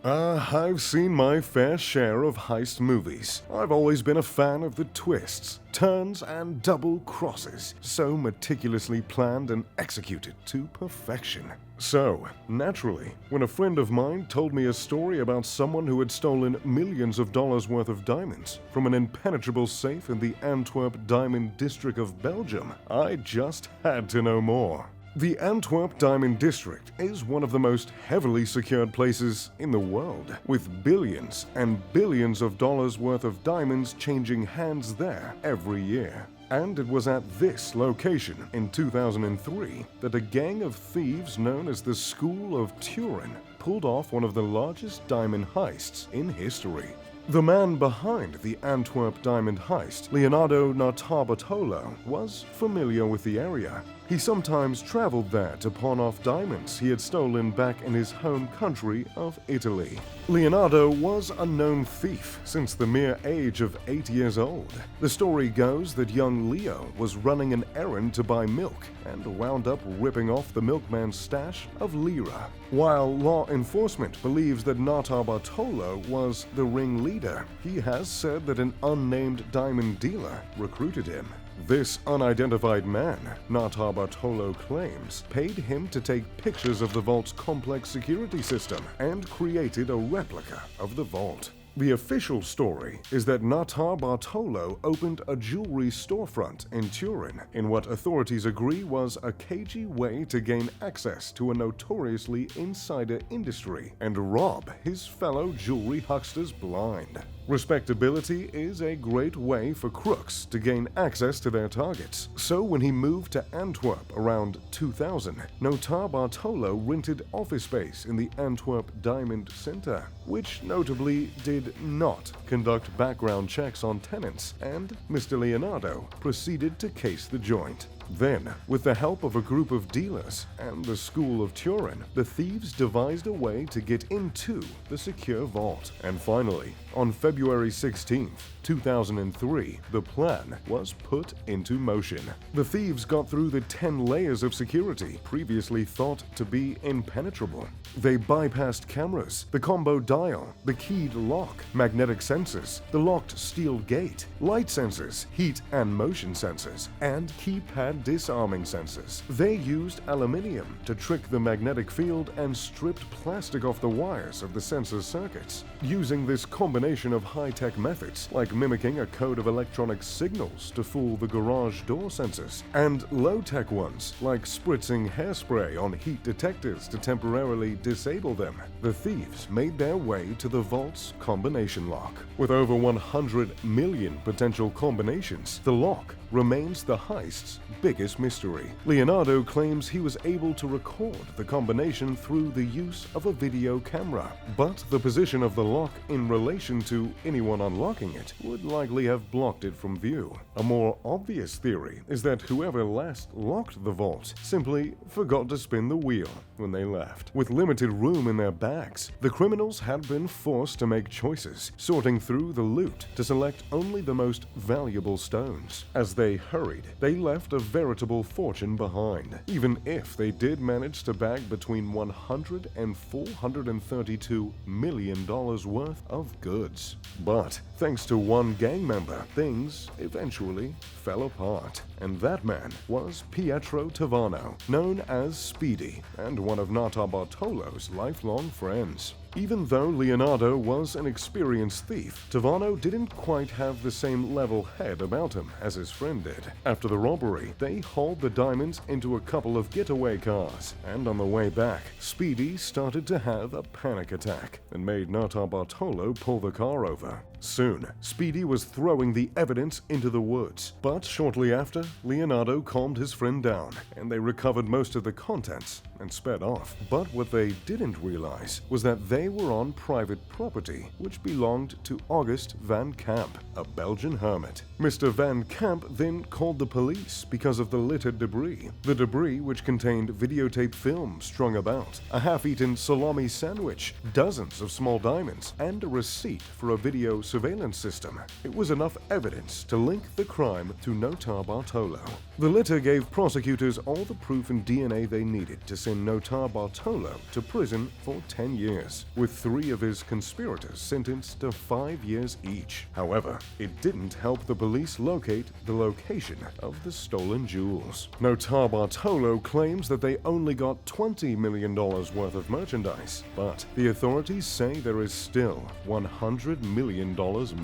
I've seen my fair share of heist movies. I've always been a fan of the twists, turns, and double crosses, so meticulously planned and executed to perfection. So, naturally, when a friend of mine told me a story about someone who had stolen millions of dollars worth of diamonds from an impenetrable safe in the Antwerp diamond district of Belgium, I just had to know more. The Antwerp Diamond District is one of the most heavily secured places in the world, with billions and billions of dollars worth of diamonds changing hands there every year. And it was at this location in 2003 that a gang of thieves known as the School of Turin pulled off one of the largest diamond heists in history. The man behind the Antwerp diamond heist, Leonardo Bartolo, was familiar with the area. He sometimes traveled there to pawn off diamonds he had stolen back in his home country of Italy. Leonardo was a known thief since the mere age of 8 years old. The story goes that young Leo was running an errand to buy milk and wound up ripping off the milkman's stash of lira. While law enforcement believes that Bartolo was the ringleader, he has said that an unnamed diamond dealer recruited him. This unidentified man, Bartolo claims, paid him to take pictures of the vault's complex security system and created a replica of the vault. The official story is that Bartolo opened a jewelry storefront in Turin in what authorities agree was a cagey way to gain access to a notoriously insider industry and rob his fellow jewelry hucksters blind. Respectability is a great way for crooks to gain access to their targets. So when he moved to Antwerp around 2000, Bartolo rented office space in the Antwerp Diamond Center, which notably did not conduct background checks on tenants, and Mr. Leonardo proceeded to case the joint. Then, with the help of a group of dealers and the School of Turin, the thieves devised a way to get into the secure vault. And finally, on February 16, 2003, the plan was put into motion. The thieves got through the 10 layers of security previously thought to be impenetrable. They bypassed cameras, the combo dial, the keyed lock, magnetic sensors, the locked steel gate, light sensors, heat and motion sensors, and keypad disarming sensors. They used aluminium to trick the magnetic field and stripped plastic off the wires of the sensor circuits. Using this combination of high-tech methods, like mimicking a code of electronic signals to fool the garage door sensors, and low-tech ones, like spritzing hairspray on heat detectors to temporarily disable them, the thieves made their way to the vault's combination lock. With over 100 million potential combinations, the lock remains the heist's biggest mystery. Leonardo claims he was able to record the combination through the use of a video camera, but the position of the lock in relation to anyone unlocking it would likely have blocked it from view. A more obvious theory is that whoever last locked the vault simply forgot to spin the wheel when they left. With limited room in their bags, the criminals had been forced to make choices, sorting through the loot to select only the most valuable stones. As they hurried, they left a veritable fortune behind, even if they did manage to bag between $100 and $432 million worth of goods. But thanks to one gang member, things eventually fell apart. And that man was Pietro Tavano, known as Speedy, and one of Bartolo's lifelong friends. Even though Leonardo was an experienced thief, Tavano didn't quite have the same level head about him as his friend did. After the robbery, they hauled the diamonds into a couple of getaway cars, and on the way back, Speedy started to have a panic attack and made Bartolo pull the car over. Soon, Speedy was throwing the evidence into the woods, but shortly after, Leonardo calmed his friend down, and they recovered most of the contents and sped off. But what they didn't realize was that they were on private property, which belonged to August Van Camp, a Belgian hermit. Mr. Van Camp then called the police because of the littered debris. The debris, which contained videotape film strung about, a half-eaten salami sandwich, dozens of small diamonds, and a receipt for a video surveillance system. It was enough evidence to link the crime to Bartolo. The litter gave prosecutors all the proof and DNA they needed to send Bartolo to prison for 10 years. with 3 of his conspirators sentenced to 5 years each. However, it didn't help the police locate the location of the stolen jewels. Notarbartolo claims that they only got $20 million worth of merchandise, but the authorities say there is still $100 million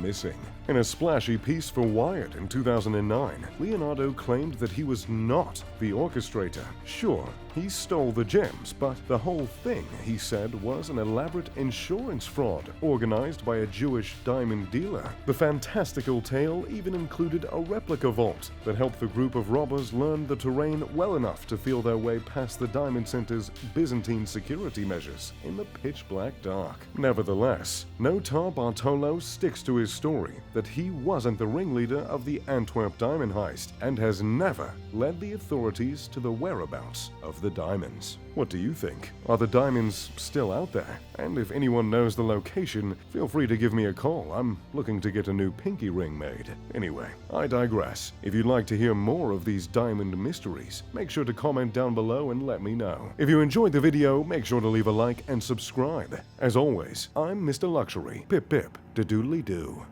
missing. In a splashy piece for Wired in 2009, Leonardo claimed that he was not the orchestrator. Sure, he stole the gems, but the whole thing, he said, was an elaborate insurance fraud organized by a Jewish diamond dealer. The fantastical tale even included a replica vault that helped the group of robbers learn the terrain well enough to feel their way past the Diamond Center's Byzantine security measures in the pitch-black dark. Nevertheless, Notarbartolo sticks to his story that he wasn't the ringleader of the Antwerp diamond heist and has never led the authorities to the whereabouts of the diamonds. What do you think? Are the diamonds still out there? And if anyone knows the location, feel free to give me a call. I'm looking to get a new pinky ring made. Anyway, I digress. If you'd like to hear more of these diamond mysteries, make sure to comment down below and let me know. If you enjoyed the video, make sure to leave a like and subscribe. As always, I'm Mr. Luxury. Pip pip, da doodly doo.